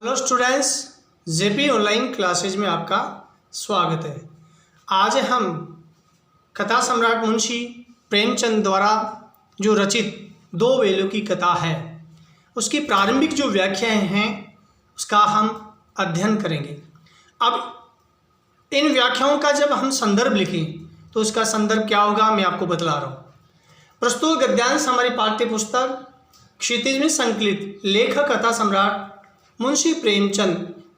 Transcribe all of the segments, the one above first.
Hello students, JP online classes में आपका स्वागत है। आज हम कथा सम्राट मुंशी प्रेमचंद द्वारा जो रचित दो बेलों की कथा है उसकी प्रारंभिक जो व्याख्याएं हैं उसका हम अध्ययन करेंगे। अब इन व्याख्याओं का जब हम संदर्भ लिखें तो उसका संदर्भ क्या होगा मैं आपको बतला रहा हूँ। प्रस्तुत गद्यांश हमारी पाठ्य पुस्तक क्षितिज में संकलित लेखक कथा सम्राट मुंशी प्रेमचंद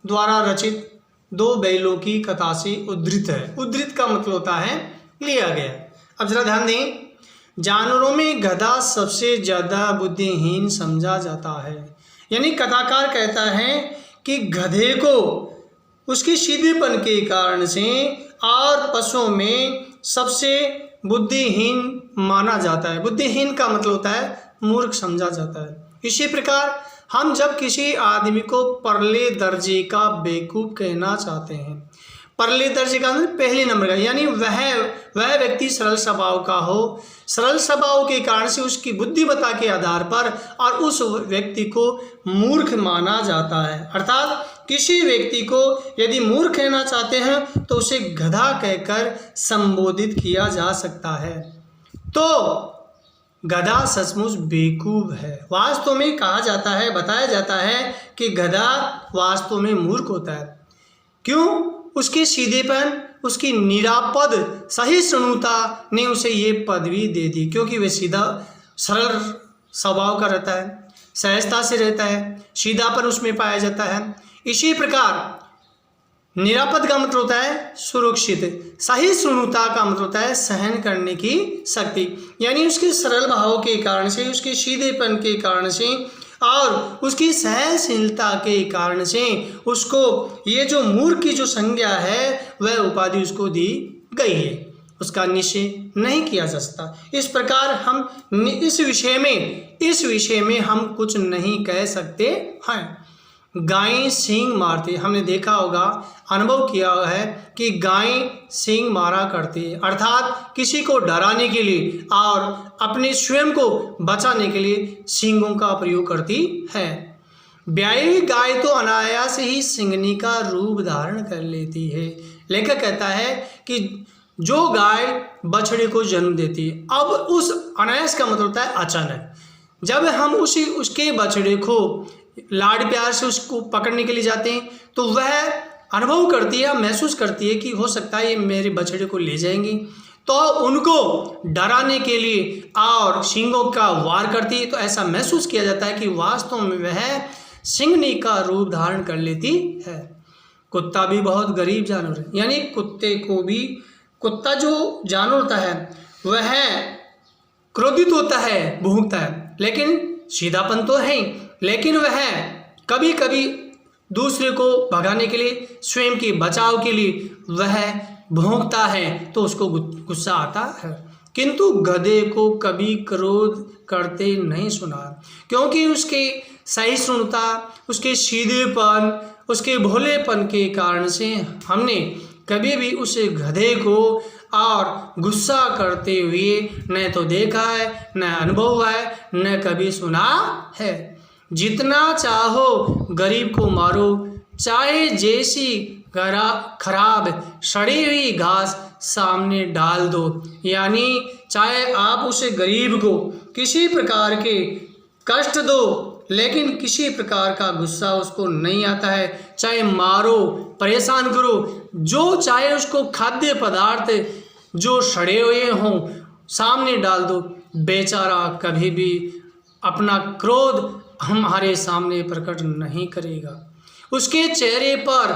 द्वारा रचित दो बैलों की कथा से उद्धृत है। उद्धृत का मतलब होता है लिया गया। अब जरा ध्यान दें, जानवरों में गधा सबसे ज़्यादा बुद्धिहीन समझा जाता है। यानी कथाकार कहता है कि गधे को उसके सीधेपन के कारण से और पशुओं में सबसे बुद्धिहीन माना जाता है। बुद्धिहीन का मतलब होता है मूर्ख समझा जाता है। इसी प्रकार हम जब किसी आदमी को परले दर्जे का बेवकूफ़ कहना चाहते हैं, परले दर्जे का मतलब पहले नंबर का, यानी वह व्यक्ति सरल स्वभाव का हो, सरल स्वभाव के कारण से उसकी बुद्धिमत्ता के आधार पर और उस व्यक्ति को मूर्ख माना जाता है। अर्थात किसी व्यक्ति को यदि मूर्ख कहना चाहते हैं तो उसे गधा कहकर संबोधित किया जा सकता है। तो गधा सचमुच बेवकूफ़ है। वास्तव में कहा जाता है, बताया जाता है कि गधा वास्तव में मूर्ख होता है। क्यों? उसके सीधेपन, उसकी निरापद सहिष्णुता ने उसे ये पदवी दे दी, क्योंकि वह सीधा सरल स्वभाव का रहता है, सहजता से रहता है, सीधापन उसमें पाया जाता है। इसी प्रकार निरापद का मतलब होता है सुरक्षित, सहिष्णुता का मतलब होता है सहन करने की शक्ति। यानी उसके सरल भाव के कारण से, उसके सीधेपन के कारण से और उसकी सहनशीलता के कारण से उसको ये जो मूर्ख की जो संज्ञा है वह उपाधि उसको दी गई है। उसका निश्चय नहीं किया जा सकता। इस प्रकार हम इस विषय में हम कुछ नहीं कह सकते हैं। गायें सींग मारती, हमने देखा होगा, अनुभव किया है कि गायें सींग मारा करती है, अर्थात किसी को डराने के लिए और अपने स्वयं को बचाने के लिए सींगों का प्रयोग करती है। ब्याई हुई गाय तो अनायास ही सिंगनी का रूप धारण कर लेती है। लेखक कहता है कि जो गाय बछड़े को जन्म देती है, अब उस अनायास का मतलब होता है अचानक, जब हम उसके बछड़े को लाड प्यार से उसको पकड़ने के लिए जाते हैं तो वह अनुभव करती है, महसूस करती है कि हो सकता है ये मेरे बछड़े को ले जाएंगे, तो उनको डराने के लिए और सींगों का वार करती है। तो ऐसा महसूस किया जाता है कि वास्तव में वह सिंगनी का रूप धारण कर लेती है। कुत्ता भी बहुत गरीब जानवर है। यानी कुत्ता जो जानवर होता है वह क्रोधित होता है, भौंकता है, लेकिन सीधापन तो है, लेकिन वह कभी कभी दूसरे को भगाने के लिए, स्वयं के बचाव के लिए वह भौंकता है तो उसको गुस्सा आता है। किंतु गधे को कभी क्रोध करते नहीं सुना, क्योंकि उसके सहिष्णुता, उसके सीधेपन, उसके भोलेपन के कारण से हमने कभी भी उस गधे को और गुस्सा करते हुए न तो देखा है, न अनुभव हुआ है, न कभी सुना है। जितना चाहो गरीब को मारो, चाहे जैसी खराब सड़ी हुई घास सामने डाल दो। यानी चाहे आप उस गरीब को किसी प्रकार के कष्ट दो, लेकिन किसी प्रकार का गुस्सा उसको नहीं आता है। चाहे मारो, परेशान करो, जो चाहे उसको खाद्य पदार्थ जो सड़े हुए हों सामने डाल दो, बेचारा कभी भी अपना क्रोध हमारे सामने प्रकट नहीं करेगा। उसके चेहरे पर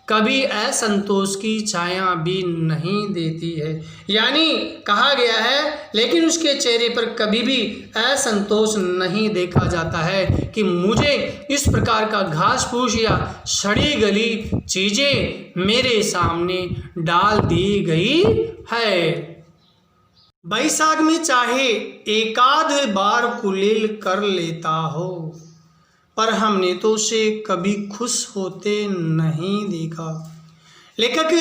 कभी असंतोष की छाया भी नहीं देती है। यानी कहा गया है, लेकिन उसके चेहरे पर कभी भी असंतोष नहीं देखा जाता है कि मुझे इस प्रकार का घास फूस या सड़ी गली चीज़ें मेरे सामने डाल दी गई है। बैसाख में चाहे एकाध बार कुलेल कर लेता हो, पर हमने तो उसे कभी खुश होते नहीं देखा। लेखक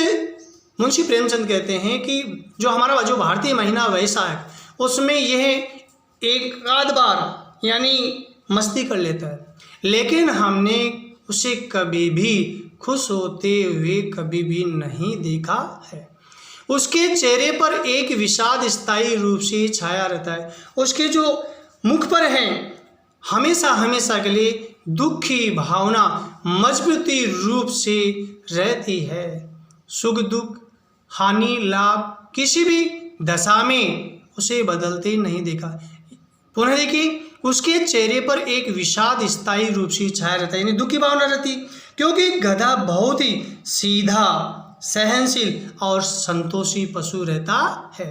मुंशी प्रेमचंद कहते हैं कि जो भारतीय महीना वैशाख, उसमें यह एक आध बार यानी मस्ती कर लेता है, लेकिन हमने उसे कभी भी खुश होते हुए कभी भी नहीं देखा है। उसके चेहरे पर एक विषाद स्थायी रूप से छाया रहता है। उसके जो मुख पर है हमेशा हमेशा के लिए दुख की भावना मजबूती रूप से रहती है। सुख दुख हानि लाभ किसी भी दशा में उसे बदलते नहीं देखा। पुनः देखिए, उसके चेहरे पर एक विषाद स्थायी रूप से छाया रहता है, यानी दुख की भावना रहती, क्योंकि गधा बहुत ही सीधा सहनशील और संतोषी पशु रहता है।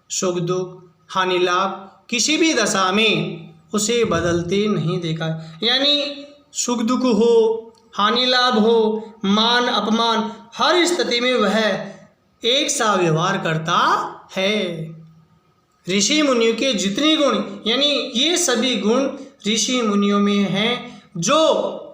सुख दुख हानि लाभ किसी भी दशा में उसे बदलते नहीं देखा, यानी सुख दुख हो हानि लाभ हो मान अपमान हर स्थिति में वह एक सा व्यवहार करता है। ऋषि मुनियों के जितने गुण, यानी ये सभी गुण ऋषि मुनियों में हैं, जो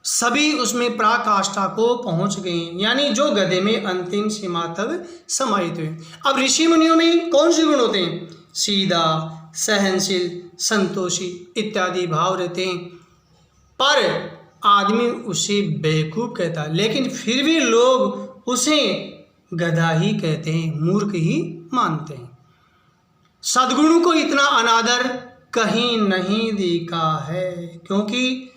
सभी उसमें पराकाष्ठा को पहुंच गए, यानी जो गधे में अंतिम सीमा तक समाहित हुए। अब ऋषि मुनियों में कौन से गुण होते हैं? सीधा सहनशील संतोषी इत्यादि भाव रहते हैं, पर आदमी उसे बेवकूफ़ कहता है, लेकिन फिर भी लोग उसे गधा ही कहते हैं, मूर्ख ही मानते हैं। सद्गुणों को इतना अनादर कहीं नहीं देखा है, क्योंकि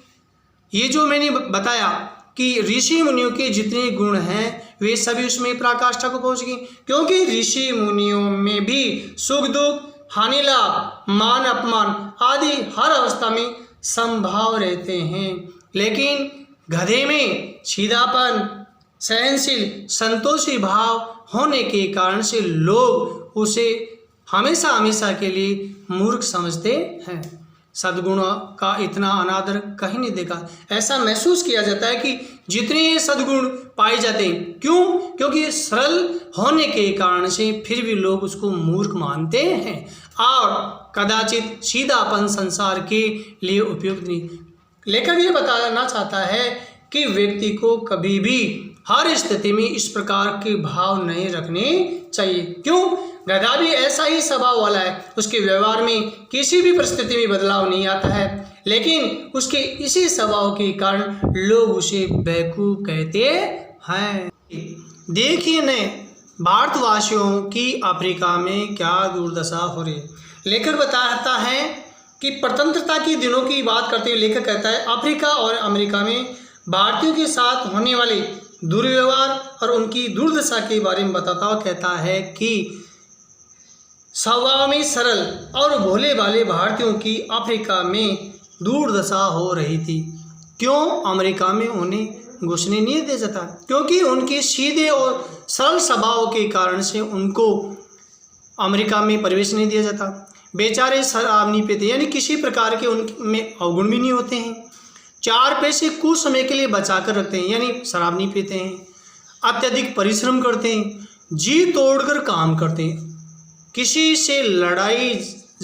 ये जो मैंने बताया कि ऋषि मुनियों के जितने गुण हैं वे सभी उसमें पराकाष्ठा को पहुंच गए, क्योंकि ऋषि मुनियों में भी सुख दुख हानि लाभ मान अपमान आदि हर अवस्था में समभाव रहते हैं। लेकिन गधे में सीधापन सहनशील संतोषी भाव होने के कारण से लोग उसे हमेशा हमेशा के लिए मूर्ख समझते हैं। सद्गुणों का इतना अनादर कहीं नहीं देखा। ऐसा महसूस किया जाता है कि जितने ये सद्गुण पाए जाते हैं, क्यों? क्योंकि सरल होने के कारण से फिर भी लोग उसको मूर्ख मानते हैं और कदाचित सीधापन संसार के लिए उपयुक्त नहीं। लेखक ये बताना चाहता है कि व्यक्ति को कभी भी हर स्थिति में इस प्रकार के भाव नहीं रखने चाहिए। क्यों? गधा भी ऐसा ही स्वभाव वाला है, उसके व्यवहार में किसी भी परिस्थिति में बदलाव नहीं आता है, लेकिन उसके इसी स्वभाव के कारण लोग उसे बेवकूफ़ कहते हैं। देखिए न, भारतवासियों की अफ्रीका में क्या दुर्दशा हो रही है। लेखक बताता है कि स्वतंत्रता के दिनों की बात करते हुए लेखक कहता है, अफ्रीका और अमेरिका में भारतीयों के साथ होने वाले दुर्व्यवहार और उनकी दुर्दशा के बारे में बताता हुआ कहता है कि स्वभाव में सरल और भोले भाले भारतीयों की अफ्रीका में दुर्दशा हो रही थी। क्यों? अमेरिका में उन्हें घुसने नहीं दिया जाता, क्योंकि उनके सीधे और सरल स्वभाव के कारण से उनको अमेरिका में प्रवेश नहीं दिया जाता। बेचारे शराब नहीं पीते, यानी किसी प्रकार के उनमें अवगुण भी नहीं होते हैं। 4 पैसे कुछ समय के लिए बचा कर रखते हैं, यानी शराब नहीं पीते हैं। अत्यधिक परिश्रम करते हैं, जी तोड़कर काम करते हैं, किसी से लड़ाई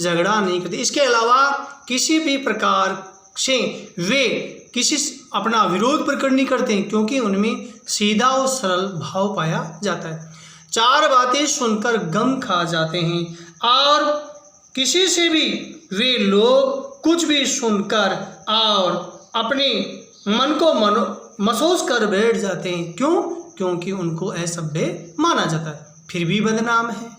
झगड़ा नहीं करते। इसके अलावा किसी भी प्रकार से वे किसी अपना विरोध प्रकट नहीं करते हैं, क्योंकि उनमें सीधा और सरल भाव पाया जाता है। 4 बातें सुनकर गम खा जाते हैं और किसी से भी वे लोग कुछ भी सुनकर और अपने मन को महसूस कर बैठ जाते हैं। क्यों? क्योंकि उनको असभ्य माना जाता है, फिर भी बदनाम है।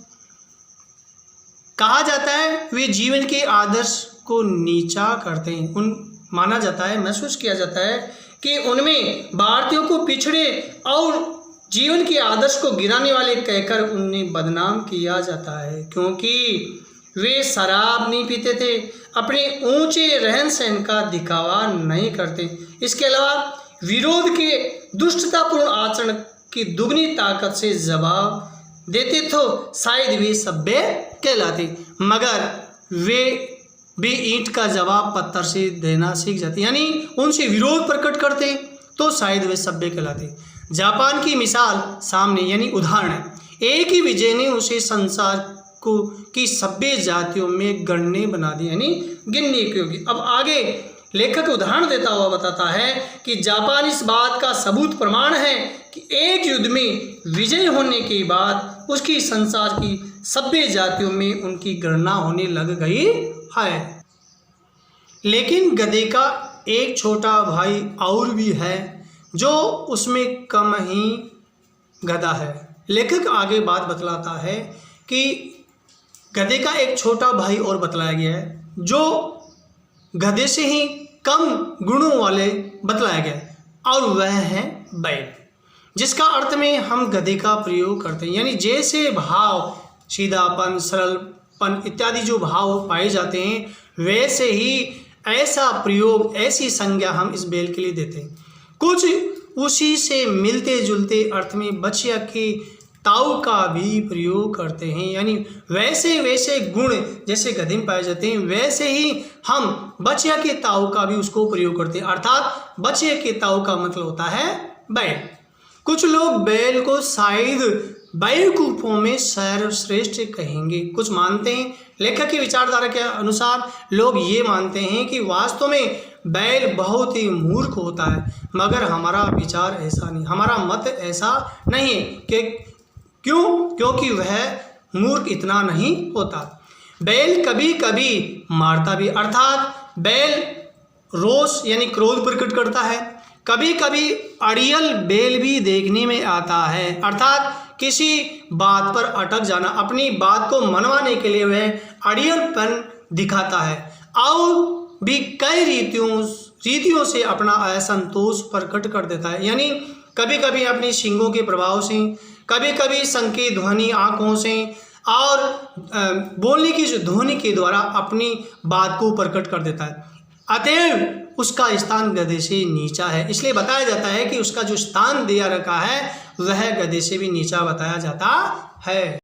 कहा जाता है वे जीवन के आदर्श को नीचा करते हैं। माना जाता है, महसूस किया जाता है कि उनमें भारतीयों को पिछड़े और जीवन के आदर्श को गिराने वाले कहकर उन्हें बदनाम किया जाता है, क्योंकि वे शराब नहीं पीते थे, अपने ऊंचे रहन सहन का दिखावा नहीं करते। इसके अलावा विरोध के दुष्टतापूर्ण आचरण की दुगनी ताकत से जवाब देते तो शायद वे सभ्य कहलाते, मगर वे भी ईंट का जवाब पत्थर से देना सीख जाते, यानी उनसे विरोध प्रकट करते तो शायद वे सभ्य कहलाते। जापान की मिसाल सामने, यानी उदाहरण है। एक ही विजय ने उसे संसार को की सभ्य जातियों में गणने बना दी, यानी गिनने की होगी। अब आगे लेखक उदाहरण देता हुआ बताता है कि जापान इस बात का सबूत प्रमाण है कि एक युद्ध में विजय होने के बाद उसकी संसार की सभ्य जातियों में उनकी गणना होने लग गई है। लेकिन गधे का एक छोटा भाई और भी है जो उसमें कम ही गधा है। लेखक आगे बात बतलाता है कि गधे का एक छोटा भाई और बतलाया गया है जो गधे से ही कम गुणों वाले बतलाया गया है, और वह है बैल, जिसका अर्थ में हम गधे का प्रयोग करते हैं। यानी जैसे भाव सीधापन, सरलपन इत्यादि जो भाव पाए जाते हैं वैसे ही ऐसा प्रयोग, ऐसी संज्ञा हम इस बैल के लिए देते हैं। कुछ उसी से मिलते जुलते अर्थ में बछिया के ताऊ का भी प्रयोग करते हैं। यानी वैसे वैसे गुण जैसे गधे में पाए जाते हैं वैसे ही हम बछिया के ताऊ का भी उसको प्रयोग करते हैं। अर्थात बछिया के ताऊ का मतलब होता है बैल। कुछ लोग बैल को शायद बेवकूफ़ों में सर्वश्रेष्ठ कहेंगे। कुछ मानते हैं, लेखक की विचारधारा के अनुसार लोग ये मानते हैं कि वास्तव में बैल बहुत ही मूर्ख होता है, मगर हमारा विचार ऐसा नहीं, हमारा मत ऐसा नहीं है कि क्योंकि वह मूर्ख इतना नहीं होता। बैल कभी कभी मारता भी, अर्थात बैल रोष यानी क्रोध प्रकट करता है। कभी कभी अड़ियल बैल भी देखने में आता है, अर्थात किसी बात पर अटक जाना, अपनी बात को मनवाने के लिए वह अड़ियलपन दिखाता है, और भी कई रीतियों से अपना असंतोष प्रकट कर देता है। यानी कभी कभी अपनी सींगों के प्रभाव से, कभी कभी संकेत ध्वनि आँखों से और बोलने की जो ध्वनि के द्वारा अपनी बात को प्रकट कर देता है। अतएव उसका स्थान गधे से नीचा है। इसलिए बताया जाता है कि उसका जो स्थान दिया रखा है वह गधे से भी नीचा बताया जाता है।